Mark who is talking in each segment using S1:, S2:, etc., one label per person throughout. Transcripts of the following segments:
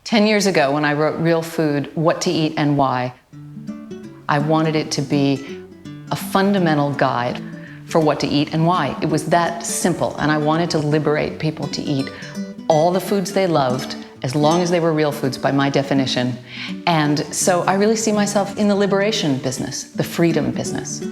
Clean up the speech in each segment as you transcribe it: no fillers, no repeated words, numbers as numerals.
S1: 10 years ago, when I wrote Real Food, What to Eat and Why, I wanted it to be a fundamental guide for what to eat and why. It was that simple, and I wanted to liberate people to eat all the foods they loved, as long as they were real foods by my definition. And so I really see myself in the liberation business, the freedom business.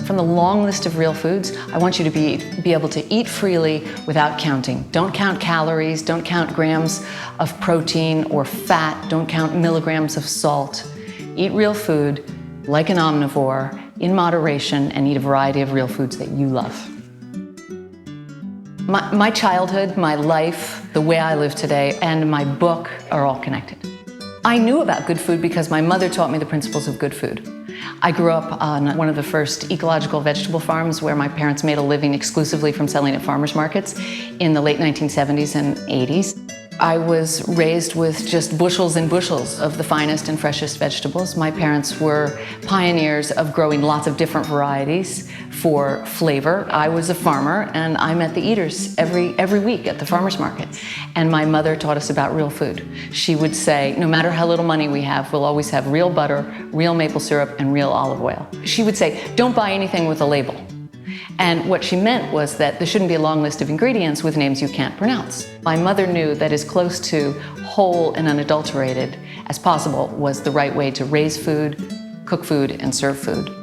S1: From the long list of real foods, I want you to be able to eat freely without counting. Don't count calories, don't count grams of protein or fat, don't count milligrams of salt. Eat real food like an omnivore, in moderation, and eat a variety of real foods that you love. My childhood, my life, the way I live today, and my book are all connected. I knew about good food because my mother taught me the principles of good food. I grew up on one of the first ecological vegetable farms where my parents made a living exclusively from selling at farmers markets in the late 1970s and 80s. I was raised with just bushels and bushels of the finest and freshest vegetables. My parents were pioneers of growing lots of different varieties for flavor. I was a farmer, and I met the eaters every week at the farmers market. And my mother taught us about real food. She would say, no matter how little money we have, we'll always have real butter, real maple syrup, and real olive oil. She would say, don't buy anything with a label. And what she meant was that there shouldn't be a long list of ingredients with names you can't pronounce. My mother knew that as close to whole and unadulterated as possible was the right way to raise food, cook food, and serve food.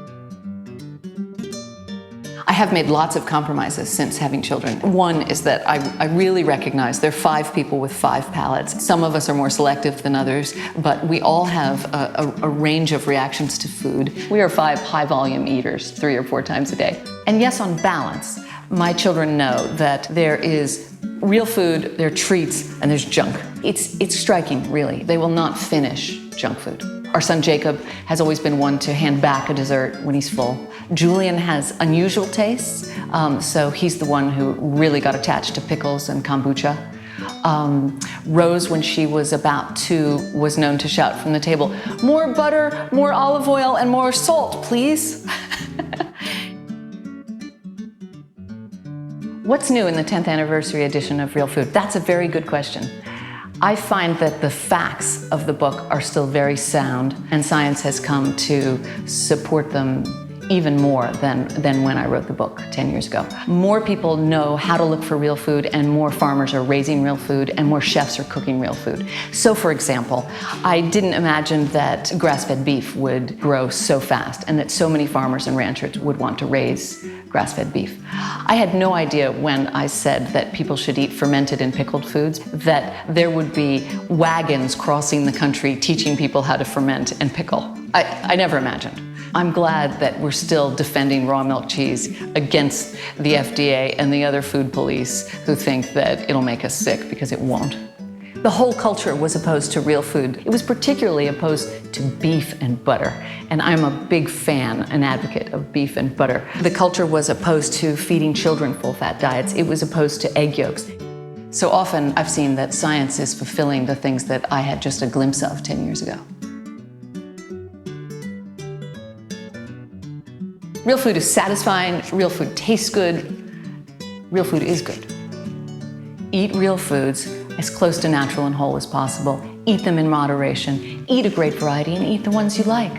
S1: I have made lots of compromises since having children. One is that I really recognize there are 5 people with 5 palates. Some of us are more selective than others, but we all have a range of reactions to food. We are 5 high-volume eaters 3 or 4 times a day. And yes, on balance, my children know that there is real food, there are treats, and there's junk. It's striking, really. They will not finish junk food. Our son Jacob has always been one to hand back a dessert when he's full. Julian has unusual tastes, so he's the one who really got attached to pickles and kombucha. Rose, when she was about 2, was known to shout from the table, "More butter, more olive oil, and more salt, please." What's new in the 10th anniversary edition of Real Food? That's a very good question. I find that the facts of the book are still very sound, and science has come to support them even more than when I wrote the book 10 years ago. More people know how to look for real food, and more farmers are raising real food, and more chefs are cooking real food. So, for example, I didn't imagine that grass-fed beef would grow so fast, and that so many farmers and ranchers would want to raise grass-fed beef. I had no idea when I said that people should eat fermented and pickled foods that there would be wagons crossing the country teaching people how to ferment and pickle. I never imagined. I'm glad that we're still defending raw milk cheese against the FDA and the other food police who think that it'll make us sick, because it won't. The whole culture was opposed to real food. It was particularly opposed to beef and butter, and I'm a big fan, an advocate of beef and butter. The culture was opposed to feeding children full-fat diets. It was opposed to egg yolks. So often I've seen that science is fulfilling the things that I had just a glimpse of 10 years ago. Real food is satisfying, real food tastes good, real food is good. Eat real foods as close to natural and whole as possible. Eat them in moderation, eat a great variety, and eat the ones you like.